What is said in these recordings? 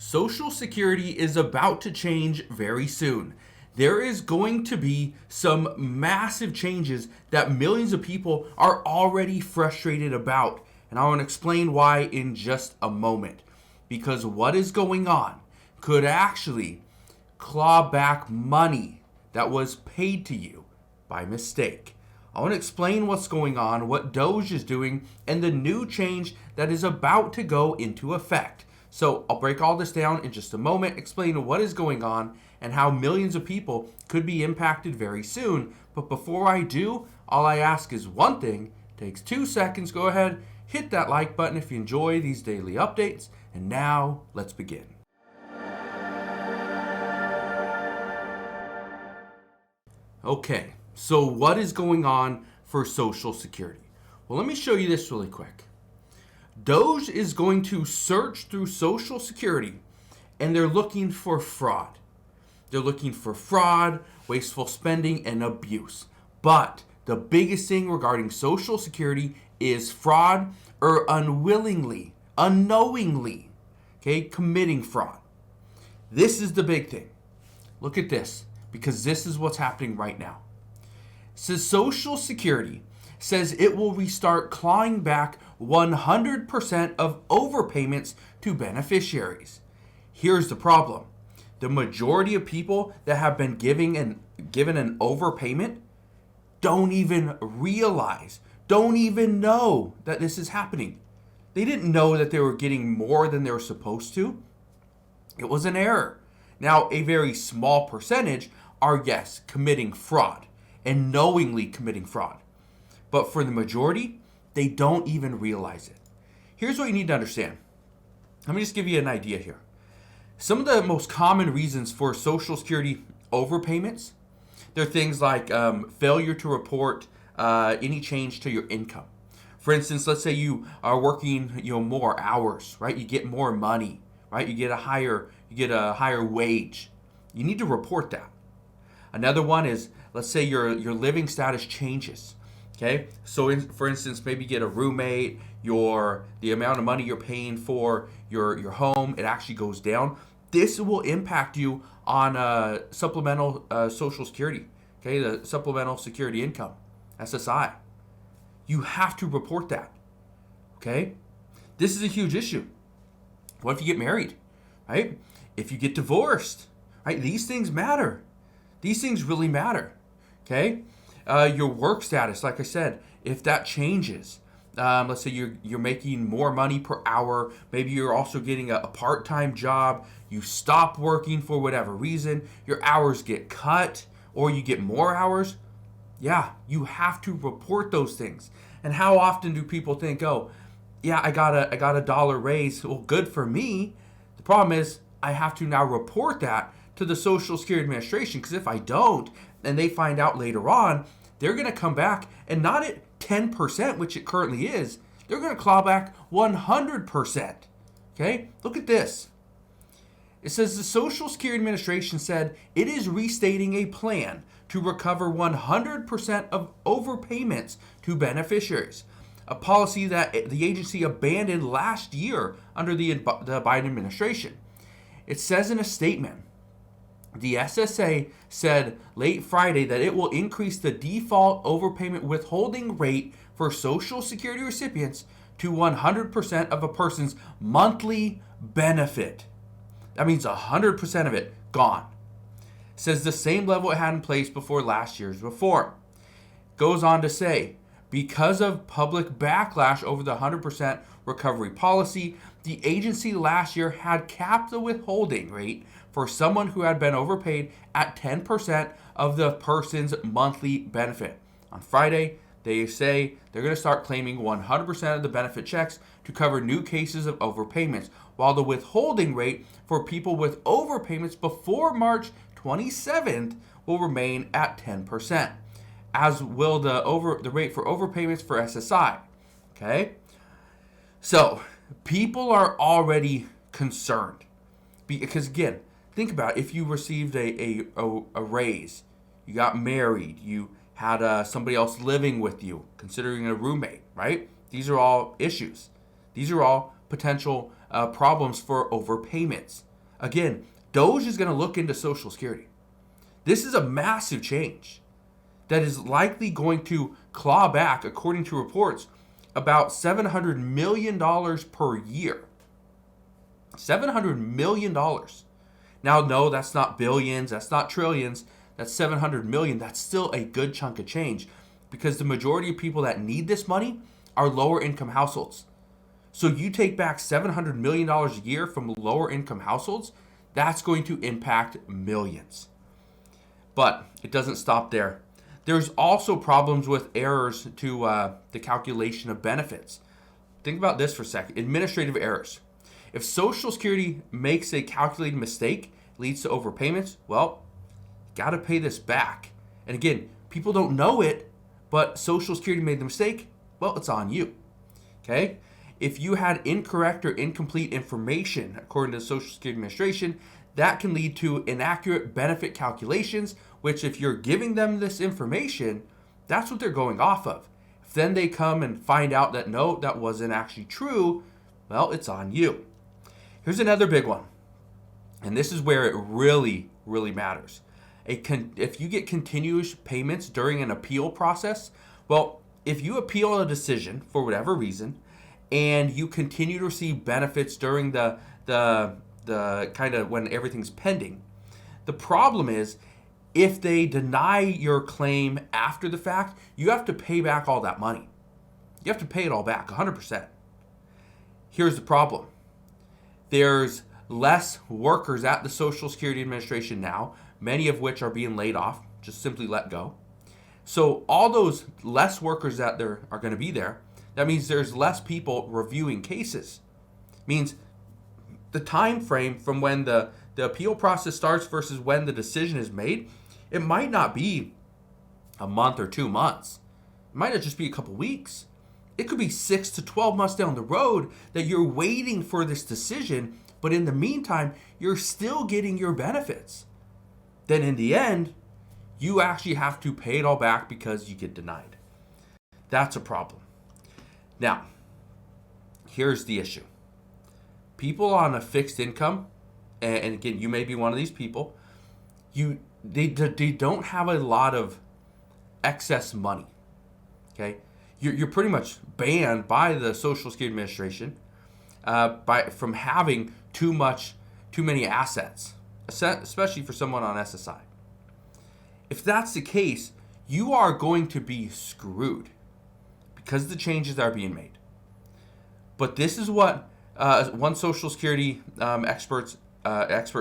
Social Security is about to change very soon. There is going to be some massive changes that millions of people are already frustrated about. And I want to explain why in just a moment. Because what is going on could actually claw back money that was paid to you by mistake. I want to explain what's going on, what Doge is doing, and the new change that is about to go into effect. So I'll break all this down in just a moment, explain what is going on and how millions of people could be impacted very soon. But before I do, all I ask is one thing. It takes 2 seconds. Go ahead, hit that like button if you enjoy these daily updates. And now let's begin. Okay, so what is going on for Social Security? Well, let me show you this really quick. Doge is going to search through Social Security and they're looking for fraud. They're looking for fraud, wasteful spending, and abuse. But the biggest thing regarding Social Security is fraud or unknowingly, committing fraud. This is the big thing. Look at this, because this is what's happening right now. It says Social Security says it will restart clawing back 100% of overpayments to beneficiaries. Here's the problem. The majority of people that have been given an overpayment don't even realize, don't even know that this is happening. They didn't know that they were getting more than they were supposed to. It was an error. Now, a very small percentage are, yes, committing fraud and knowingly committing fraud. But for the majority, they don't even realize it. Here's what you need to understand. Let me just give you an idea here. Some of the most common reasons for Social Security overpayments, they're things like failure to report any change to your income. For instance, let's say you are working more hours, right? You get more money, right? You get a higher wage. You need to report that. Another one is, let's say your living status changes. Okay, so for instance, maybe you get a roommate, the amount of money you're paying for your home, it actually goes down. This will impact you on supplemental Social Security, okay, the Supplemental Security Income, SSI. You have to report that, okay? This is a huge issue. What if you get married, right? If you get divorced, right? These things matter. These things really matter, okay? Your work status, like I said, if that changes, let's say you're making more money per hour, maybe you're also getting a part-time job, you stop working for whatever reason, your hours get cut, or you get more hours, yeah, you have to report those things. And how often do people think, oh, yeah, I got a dollar raise, well, good for me. The problem is I have to now report that to the Social Security Administration, because if I don't, and they find out later on, they're going to come back and not at 10%, which it currently is. They're going to claw back 100%. Okay? Look at this. It says the Social Security Administration said it is restating a plan to recover 100% of overpayments to beneficiaries, a policy that the agency abandoned last year under the Biden administration. It says in a statement, the SSA said late Friday that it will increase the default overpayment withholding rate for Social Security recipients to 100% of a person's monthly benefit. That means 100% of it gone. It says the same level it had in place before last year's reform. Goes on to say, because of public backlash over the 100% recovery policy, the agency last year had capped the withholding rate for someone who had been overpaid at 10% of the person's monthly benefit. On Friday, they say they're going to start claiming 100% of the benefit checks to cover new cases of overpayments, while the withholding rate for people with overpayments before March 27th will remain at 10%, as will the rate for overpayments for SSI. Okay? So, people are already concerned. Because again, think about it. If you received a raise, you got married, you had somebody else living with you, considering a roommate, right? These are all issues. These are all potential problems for overpayments. Again, Doge is going to look into Social Security. This is a massive change that is likely going to claw back, according to reports, about $700 million per year. $700 million. Now, no, that's not billions, that's not trillions, that's 700 million. That's still a good chunk of change because the majority of people that need this money are lower income households. So you take back $700 million a year from lower income households, that's going to impact millions. But it doesn't stop there. There's also problems with errors to the calculation of benefits. Think about this for a second. Administrative errors. If Social Security makes a calculated mistake, leads to overpayments, well, you got to pay this back. And again, people don't know it, but Social Security made the mistake, well, it's on you. Okay? If you had incorrect or incomplete information, according to the Social Security Administration, that can lead to inaccurate benefit calculations, which if you're giving them this information, that's what they're going off of. If then they come and find out that no, that wasn't actually true, well, it's on you. Here's another big one, and this is where it really, really matters. If you get continuous payments during an appeal process, well, if you appeal a decision for whatever reason, and you continue to receive benefits during the kind of when everything's pending, the problem is if they deny your claim after the fact, you have to pay back all that money. You have to pay it all back, 100%. Here's the problem. There's less workers at the Social Security Administration now, many of which are being laid off, just simply let go. So all those less workers that there are going to be there, that means there's less people reviewing cases. Means the time frame from when the appeal process starts versus when the decision is made, it might not be a month or 2 months. It might not just be a couple weeks. It could be 6 to 12 months down the road that you're waiting for this decision, but in the meantime, you're still getting your benefits. Then in the end, you actually have to pay it all back because you get denied. That's a problem. Now, here's the issue. People on a fixed income, and again, you may be one of these people, they don't have a lot of excess money. Okay? You're pretty much banned by the Social Security Administration from having too many assets, especially for someone on SSI. If that's the case, you are going to be screwed because of the changes that are being made. But this is what one Social Security expert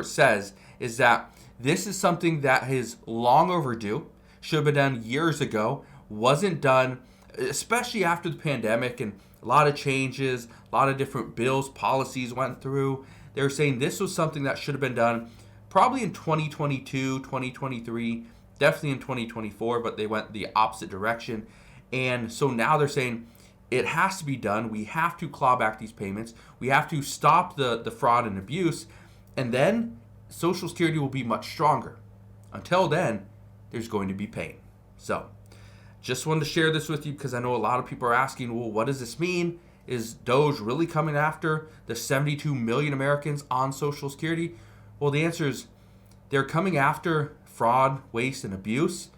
says, is that this is something that is long overdue, should have been done years ago, wasn't done, especially after the pandemic and a lot of changes, a lot of different bills, policies went through. They're saying this was something that should have been done probably in 2022, 2023, definitely in 2024, but they went the opposite direction. And so now they're saying it has to be done. We have to claw back these payments. We have to stop the fraud and abuse. And then Social Security will be much stronger. Until then, there's going to be pain. So just wanted to share this with you because I know a lot of people are asking, well, what does this mean? Is Doge really coming after the 72 million Americans on Social Security? Well, the answer is they're coming after fraud, waste, and abuse.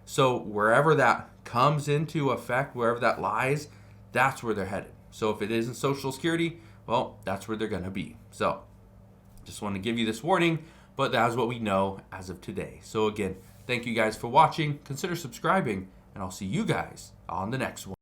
So wherever that comes into effect, wherever that lies, that's where they're headed. So if it isn't Social Security, well, that's where they're going to be. So just want to give you this warning, but that is what we know as of today. So again, thank you guys for watching. Consider subscribing, and I'll see you guys on the next one.